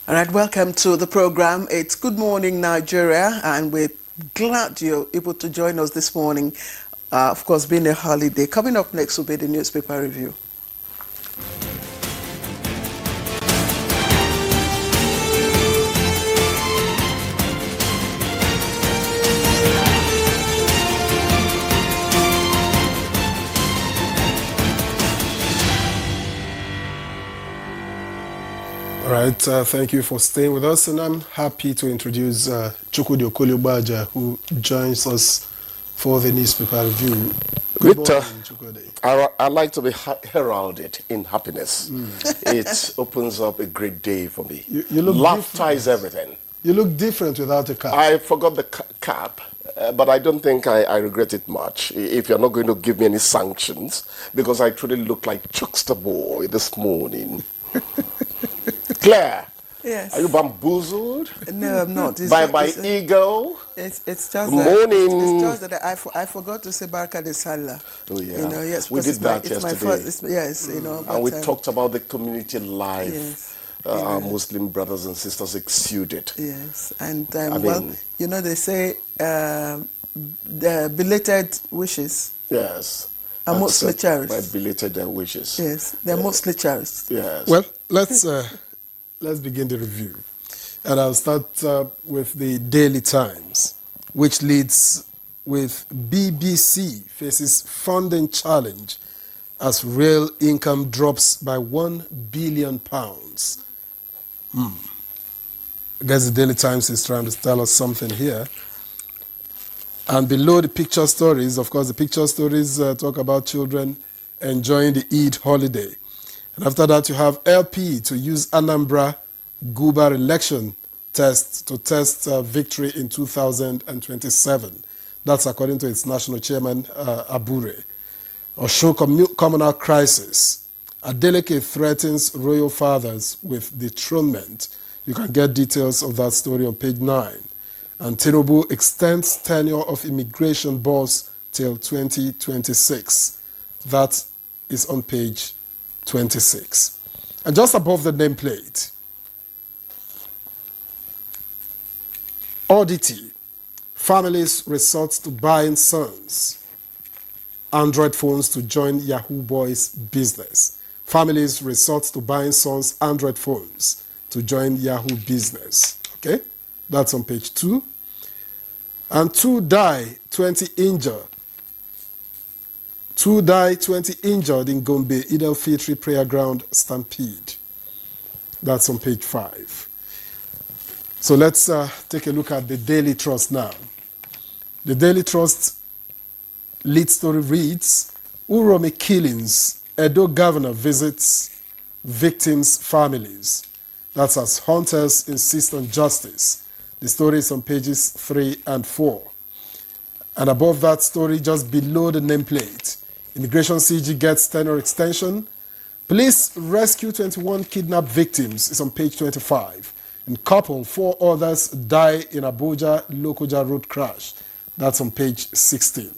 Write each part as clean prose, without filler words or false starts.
All right, welcome to the program. It's Good Morning Nigeria, and we're glad you're able to join us this morning. Of course, being a holiday. Coming up next will be the newspaper review. All right, thank you for staying with us, and I'm happy to introduce Chukwudi Okoliobaja, who joins us for the newspaper review. Good Victor, morning, Chukwudi. I like to be heralded in happiness. It opens up a great day for me. You look Laughter different. is everything. You look different without a cap. I forgot the cap, but I don't think I regret it much if you're not going to give me any sanctions, because I truly look like Chuckster Boy this morning. Claire, Yes. are you bamboozled? No, I'm not. By my ego? It's just that, Morning. It's just that I forgot to say Barka de Salah. Oh, yeah. You know, yes, We did that it's yesterday. My first, yes, you know. And we talked about the community life. Yes. Our Muslim brothers and sisters exuded. Yes, and well, you know, they say the belated wishes yes, are mostly cherished. My belated wishes. Yes, they're mostly cherished. Yes. Well, let's begin the review. And I'll start with the Daily Times, which leads with BBC faces funding challenge as real income drops by £1 billion. I guess the Daily Times is trying to tell us something here. And below the picture stories, of course, the picture stories talk about children enjoying the Eid holiday. And after that, you have LP to use Anambra Guba election test to test victory in 2027. That's according to its national chairman, Abure. Osun communal crisis. Adeleke threatens royal fathers with dethronement. You can get details of that story on page 9. And Tinubu extends tenure of immigration boss till 2026. That is on page 26. And just above the nameplate, oddity. Families resort to buying sons Android phones to join Yahoo Boys business. Families resort to buying sons Android phones to join Yahoo business. Okay? That's on page 2. And 2 die, 20 injured. 2 die, 20 injured in Gombe Eid al-Fitr prayer ground stampede. That's on page 5. So let's take a look at the Daily Trust now. The Daily Trust lead story reads, Uromi killings, Edo governor visits victims' families. That's as hunters insist on justice. The story is on pages 3 and 4. And above that story, just below the nameplate, Immigration CG gets tenure extension. Police rescue 21 kidnapped victims is on page 25. And couple 4 others die in Abuja Lokoja road crash. That's on page 16.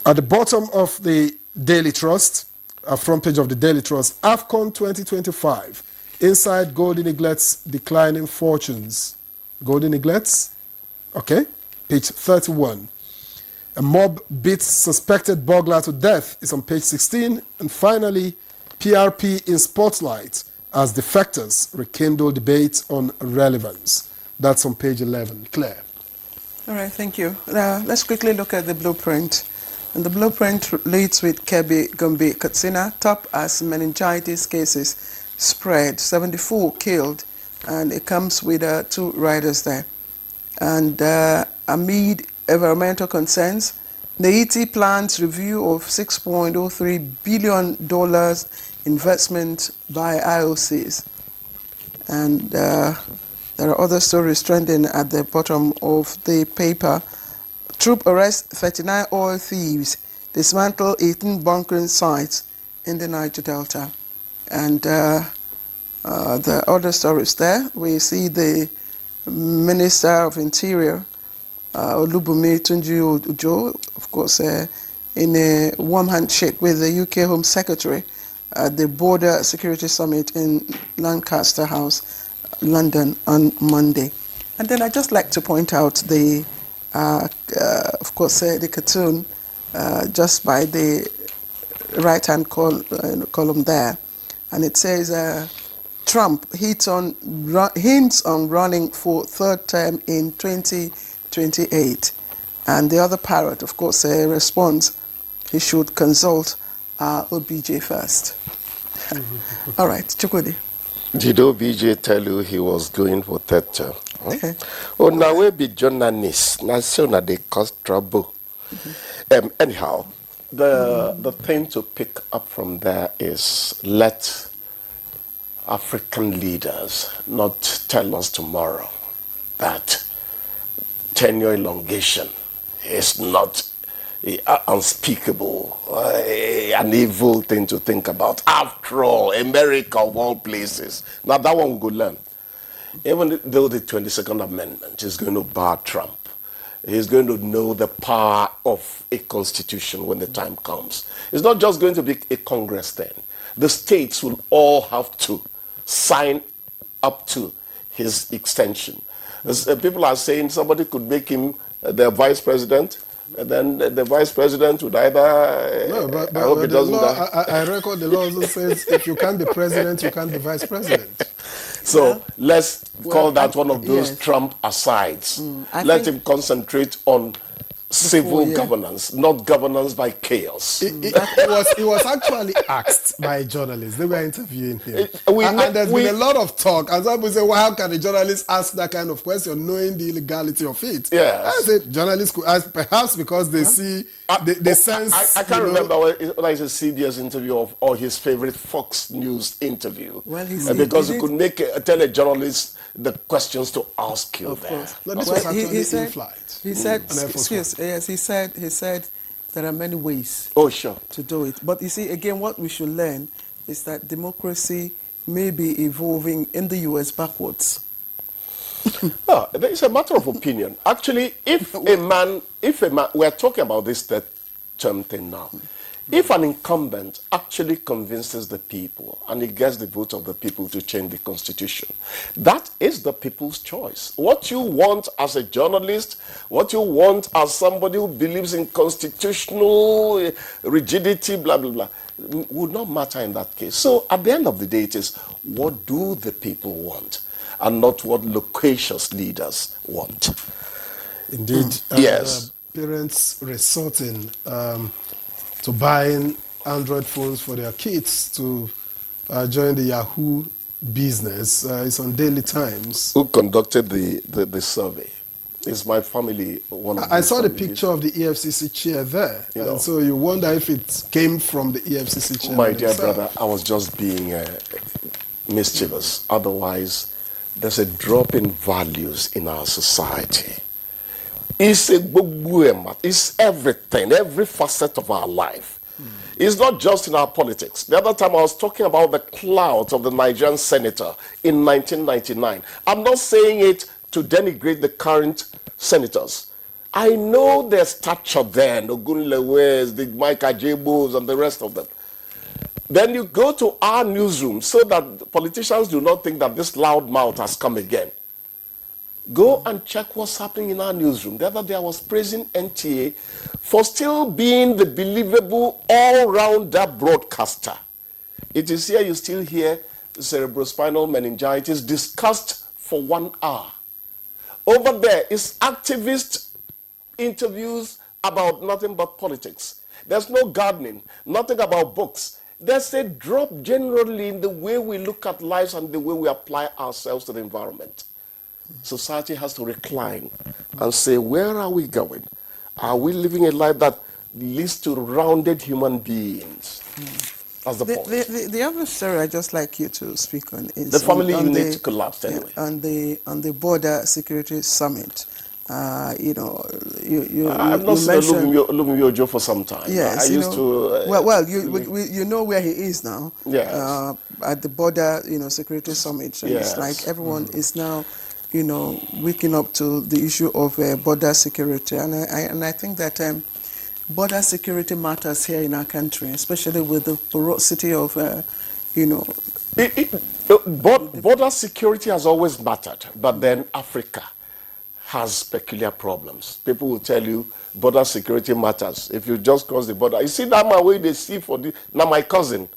At the bottom of the Daily Trust, front page of the Daily Trust, AFCON 2025. Inside Golden Eaglet's declining fortunes. Golden Eaglets? Okay. Page 31. A mob beats suspected burglar to death is on page 16. And finally, PRP in spotlight as defectors rekindle debate on relevance. That's on page 11. Claire. All right, thank you. Now, let's quickly look at the blueprint. And the blueprint leads with Kebbi, Gombe, Katsina, top as meningitis cases spread, 74 killed, and it comes with 2 riders there. And amid environmental concerns, the ET plans review of $6.03 billion investment by IOCs. And there are other stories trending at the bottom of the paper. Troop arrest 39 oil thieves, dismantle 18 bunkering sites in the Niger Delta. And the other stories there, we see the Minister of Interior, Olubunmi Tunji Ojo, of course, in a warm handshake with the UK Home Secretary at the Border Security Summit in Lancaster House, London, on Monday. And then I'd just like to point out the, of course, the cartoon just by the right-hand column there, and it says Trump hints on running for third term in 2028, and the other parrot, of course, responds he should consult OBJ first. All right, Chukwudi. Did OBJ tell you he was going for third term? Huh? Oh, now we be journalists. Now so now they cause trouble. Anyhow, the thing to pick up from there is let African leaders not tell us tomorrow that tenure elongation is not unspeakable, an evil thing to think about. After all, America of all places. Now that one we'll learn. Even though the 22nd Amendment is going to bar Trump, he's going to know the power of a constitution when the time comes. It's not just going to be a Congress then. The states will all have to sign up to his extension. People are saying somebody could make him the vice president, and then the vice president would either. No, but I hope it doesn't. I record the law also says if you can't be president, you can't be vice president. So let's call that one of those Trump asides. Let him concentrate on civil governance, not governance by chaos. It was actually asked by journalists. They were interviewing him. And there's been a lot of talk. And some people say, well, how can a journalist ask that kind of question knowing the illegality of it? Yes. I said journalists could ask, perhaps because they see, they sense. I can't remember whether it's a CBS interview or his favorite Fox News interview. Well, because he could tell a journalist the questions to ask you there. No, this was actually in flight. He said, he said there are many ways to do it. But you see, again, what we should learn is that democracy may be evolving in the US backwards. It's a matter of opinion. Actually, if a man, we're talking about this third term thing now. If an incumbent actually convinces the people and he gets the vote of the people to change the constitution, that is the people's choice. What you want as a journalist, what you want as somebody who believes in constitutional rigidity, blah, blah, blah, would not matter in that case. So at the end of the day, it is what do the people want and not what loquacious leaders want. Indeed. Yes. Parents resorting to buying Android phones for their kids to join the Yahoo business. It's on Daily Times. Who conducted the survey? Is my family one of I saw the families? Picture of the EFCC chair there. And so you wonder if it came from the EFCC chair. My dear brother, I was just being mischievous. Otherwise, there's a drop in values in our society. It's everything, every facet of our life. It's not just in our politics. The other time I was talking about the clout of the Nigerian senator in 1999. I'm not saying it to denigrate the current senators. I know their stature then, Ogunlewes, the Mike Ajebos, and the rest of them. Then you go to our newsroom so that politicians do not think that this loud mouth has come again. Go and check what's happening in our newsroom. The other day I was praising NTA for still being the believable all-rounder broadcaster. It is here you still hear cerebrospinal meningitis discussed for 1 hour. Over there is activist interviews about nothing but politics. There's no gardening, nothing about books. There's a drop generally in the way we look at lives and the way we apply ourselves to the environment. Society has to recline and say, where are we going? Are we living a life that leads to rounded human beings? That's the point. The other story I'd just like you to speak on is the family unit collapsed anyway. On the Border Security Summit. You I've not seen Olumide for some time. Yes, you know where he is now. Yes. At the Border, Security Summit. And yes. It's like everyone is now, waking up to the issue of border security, and I think that border security matters here in our country, especially with the porosity of, you know, Border security has always mattered, but then Africa has peculiar problems. People will tell you border security matters. If you just cross the border, you see that my way they see for the, now my cousin,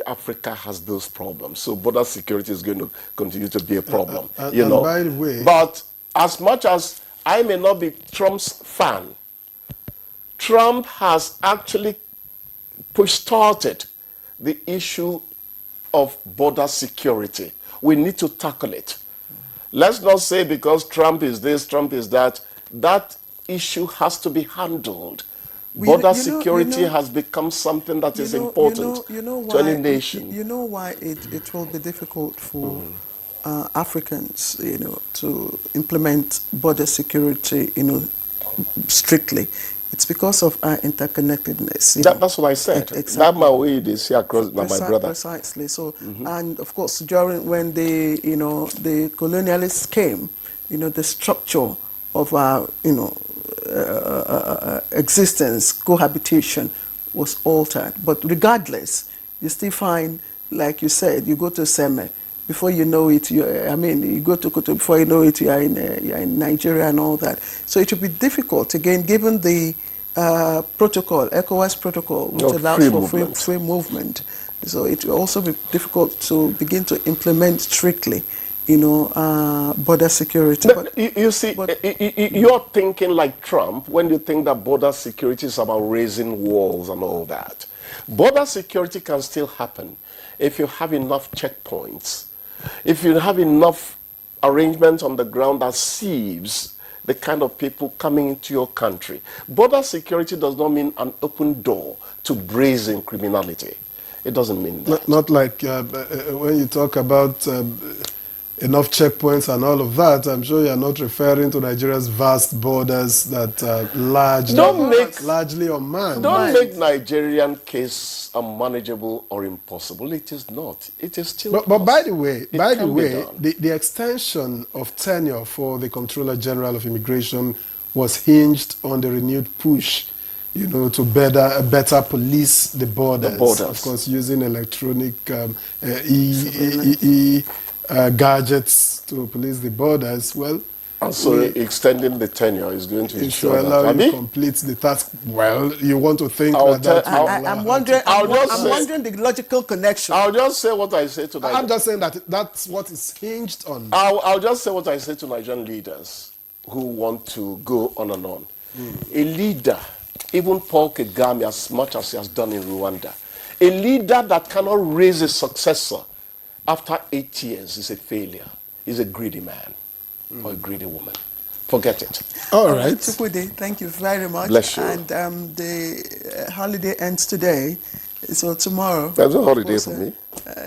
Africa has those problems. So border security is going to continue to be a problem, you know. By the way, but as much as I may not be Trump's fan, Trump has actually started the issue of border security. We need to tackle it. Let's not say because Trump is this, Trump is that. That issue has to be handled. Border security has become something that is important to any nation. You know why it will be difficult for Africans, you know, to implement border security, you know, strictly. It's because of our interconnectedness. That's what I said. Exactly. That my way it is here across my brother. Precisely. So, and of course, during when the colonialists came, you know, the structure of our, you know, existence, cohabitation was altered. But regardless, you still find, like you said, you go to Seme, before you know it, you go to Koto, before you know it, you're in Nigeria and all that. So it will be difficult, again, given the protocol, ECOWAS protocol, which allows for free movement. So it will also be difficult to begin to implement strictly, you know, border security. But you see, you're thinking like Trump when you think that border security is about raising walls and all that. Border security can still happen if you have enough checkpoints, if you have enough arrangements on the ground that sieves the kind of people coming into your country. Border security does not mean an open door to brazen criminality. It doesn't mean that. Not like when you talk about enough checkpoints and all of that, I'm sure you're not referring to Nigeria's vast borders that are largely unmanned. Don't make Nigerian case unmanageable or impossible. It is not. It is still But by the way, the extension of tenure for the Controller General of Immigration was hinged on the renewed push, you know, to better police the borders. Of course, using electronic gadgets to police the borders. Well, and so extending the tenure is going to ensure allow that you complete the task. Well, you want to think I'm wondering the logical connection. I'll just say what I say to I'm just saying that that's what it's hinged on. I'll just say what I say to Nigerian leaders who want to go on and on. A leader, even Paul Kagame, as much as he has done in Rwanda, a leader that cannot raise a successor after 8 years is a failure. He's a greedy man or a greedy woman. Forget it. All right. Chukwudi, thank you very much. Bless you. And the holiday ends today, so tomorrow. There's a holiday for me.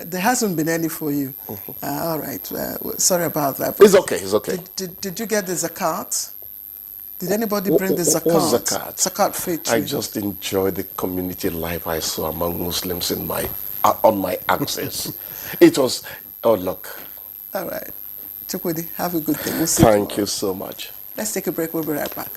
There hasn't been any for you. All right. Sorry about that. It's okay. It's okay. Did you get the zakat? Did anybody bring the zakat? What zakat? Zakat fitri. I just enjoy the community life I saw among Muslims in on my access. It was, oh look. All right. Chukwudi, have a good day. We'll see Thank you so much. Let's take a break. We'll be right back.